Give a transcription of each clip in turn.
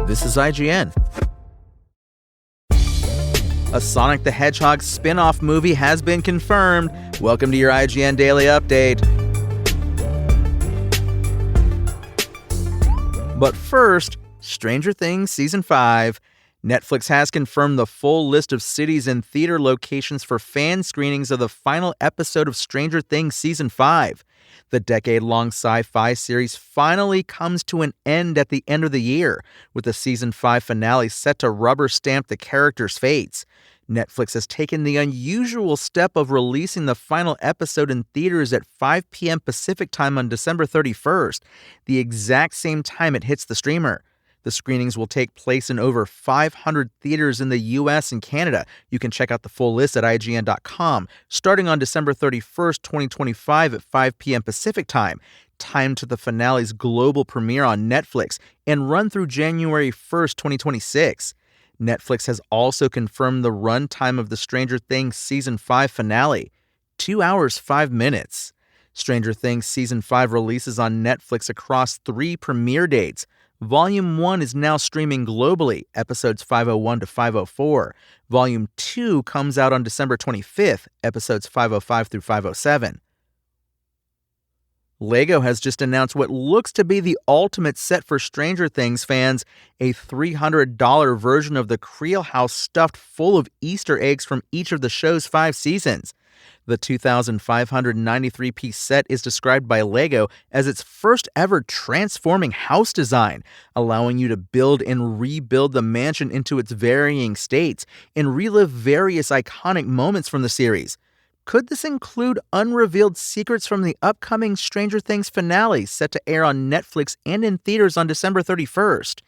This is IGN. A Sonic the Hedgehog spin-off movie has been confirmed. Welcome to your IGN Daily Update. But first, Stranger Things Season 5. Netflix has confirmed the full list of cities and theater locations for fan screenings of the final episode of Stranger Things Season 5. The decade-long sci-fi series finally comes to an end at the end of the year, with the Season 5 finale set to rubber-stamp the characters' fates. Netflix has taken the unusual step of releasing the final episode in theaters at 5 p.m. Pacific time on December 31st, the exact same time it hits the streamer. The screenings will take place in over 500 theaters in the U.S. and Canada. You can check out the full list at IGN.com, starting on December 31st, 2025 at 5 p.m. Pacific time, timed to the finale's global premiere on Netflix, and run through January 1st, 2026. Netflix has also confirmed the runtime of the Stranger Things Season 5 finale, 2 hours, 5 minutes. Stranger Things Season 5 releases on Netflix across 3 premiere dates. Volume 1 is now streaming globally, episodes 501 to 504. Volume 2 comes out on December 25th, episodes 505 through 507. LEGO has just announced what looks to be the ultimate set for Stranger Things fans, a $300 version of the Creel house stuffed full of Easter eggs from each of the show's 5 seasons. The 2,593-piece set is described by LEGO as its first ever transforming house design, allowing you to build and rebuild the mansion into its varying states and relive various iconic moments from the series. Could this include unrevealed secrets from the upcoming Stranger Things finale set to air on Netflix and in theaters on December 31st?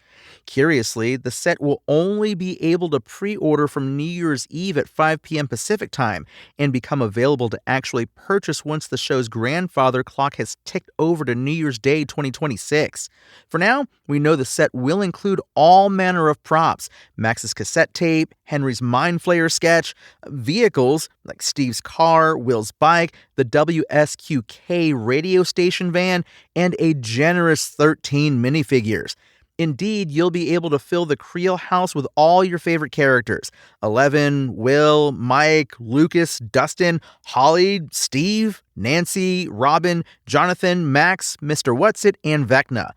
Curiously, the set will only be able to pre-order from New Year's Eve at 5 p.m. Pacific time and become available to actually purchase once the show's grandfather clock has ticked over to New Year's Day 2026. For now, we know the set will include all manner of props: Max's cassette tape, Henry's Mind Flayer sketch, vehicles like Steve's car, Will's bike, the WSQK radio station van, and a generous 13 minifigures. Indeed, you'll be able to fill the Creel house with all your favorite characters: Eleven, Will, Mike, Lucas, Dustin, Holly, Steve, Nancy, Robin, Jonathan, Max, Mr. Whatsit, and Vecna.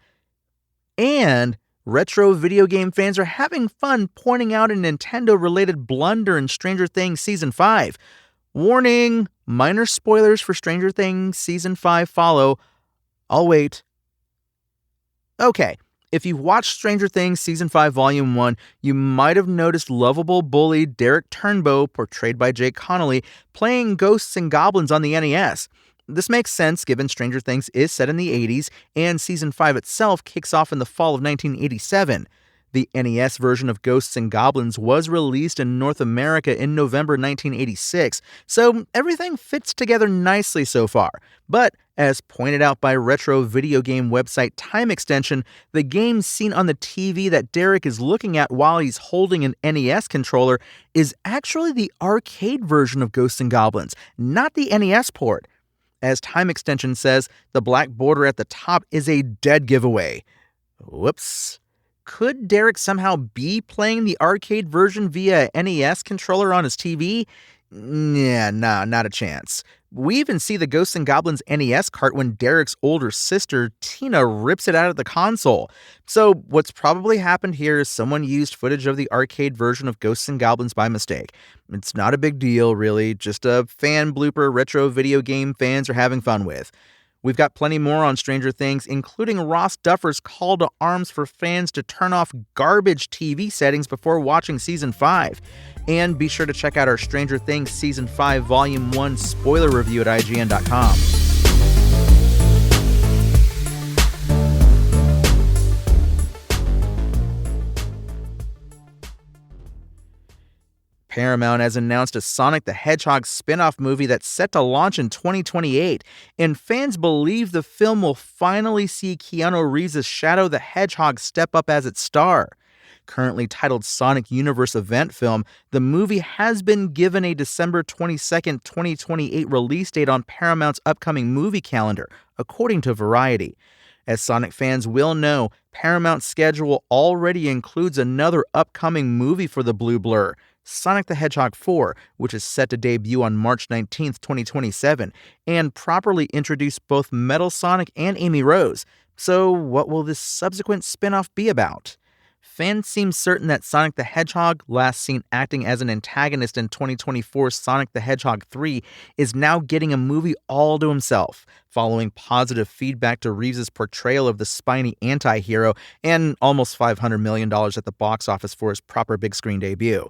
And retro video game fans are having fun pointing out a Nintendo-related blunder in Stranger Things Season 5. Warning, minor spoilers for Stranger Things Season 5 follow. I'll wait. Okay. If you've watched Stranger Things Season 5 Volume 1, you might have noticed lovable bully Derek Turnbow, portrayed by Jake Connolly, playing ghosts and goblins on the NES. This makes sense given Stranger Things is set in the 80s, and Season 5 itself kicks off in the fall of 1987. The NES version of Ghosts and Goblins was released in North America in November 1986, so everything fits together nicely so far. But, as pointed out by retro video game website Time Extension, the game seen on the TV that Derek is looking at while he's holding an NES controller is actually the arcade version of Ghosts and Goblins, not the NES port. As Time Extension says, the black border at the top is a dead giveaway. Whoops. Could Derek somehow be playing the arcade version via NES controller on his TV? Not a chance. We even see the Ghosts and Goblins NES cart when Derek's older sister, Tina, rips it out of the console. So what's probably happened here is someone used footage of the arcade version of Ghosts and Goblins by mistake. It's not a big deal, really, just a fan blooper retro video game fans are having fun with. We've got plenty more on Stranger Things, including Ross Duffer's call to arms for fans to turn off garbage TV settings before watching Season 5. And be sure to check out our Stranger Things Season 5 Volume 1 spoiler review at IGN.com. Paramount has announced a Sonic the Hedgehog spin-off movie that's set to launch in 2028, and fans believe the film will finally see Keanu Reeves' Shadow the Hedgehog step up as its star. Currently titled Sonic Universe Event Film, the movie has been given a December 22, 2028 release date on Paramount's upcoming movie calendar, according to Variety. As Sonic fans will know, Paramount's schedule already includes another upcoming movie for the Blue Blur, Sonic the Hedgehog 4, which is set to debut on March 19, 2027, and properly introduce both Metal Sonic and Amy Rose. So what will this subsequent spin-off be about? Fans seem certain that Sonic the Hedgehog, last seen acting as an antagonist in 2024's Sonic the Hedgehog 3, is now getting a movie all to himself, following positive feedback to Reeves' portrayal of the spiny anti-hero and almost $500 million at the box office for his proper big-screen debut.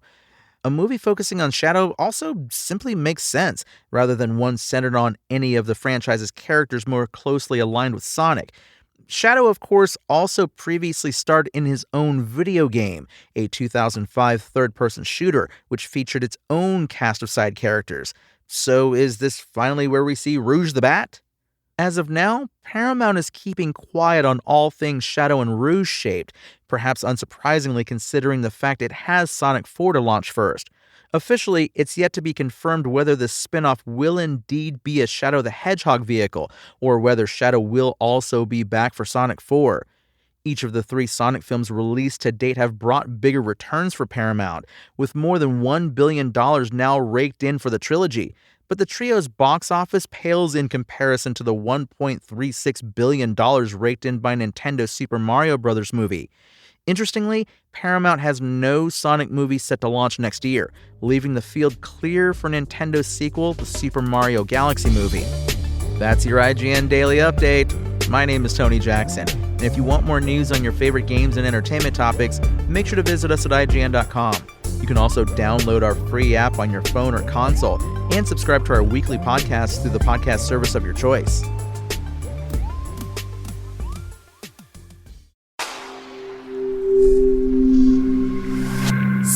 A movie focusing on Shadow also simply makes sense, rather than one centered on any of the franchise's characters more closely aligned with Sonic. Shadow, of course, also previously starred in his own video game, a 2005 third-person shooter, which featured its own cast of side characters. So is this finally where we see Rouge the Bat? As of now, Paramount is keeping quiet on all things Shadow and Rouge shaped, perhaps unsurprisingly considering the fact it has Sonic 4 to launch first. Officially, it's yet to be confirmed whether the spin-off will indeed be a Shadow the Hedgehog vehicle, or whether Shadow will also be back for Sonic 4. Each of the 3 Sonic films released to date have brought bigger returns for Paramount, with more than $1 billion now raked in for the trilogy. But the trio's box office pales in comparison to the $1.36 billion raked in by Nintendo's Super Mario Bros. Movie. Interestingly, Paramount has no Sonic movie set to launch next year, leaving the field clear for Nintendo's sequel, the Super Mario Galaxy movie. That's your IGN Daily Update. My name is Tony Jackson, and if you want more news on your favorite games and entertainment topics, make sure to visit us at IGN.com. You can also download our free app on your phone or console, and subscribe to our weekly podcasts through the podcast service of your choice.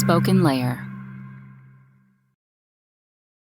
Spoken Layer.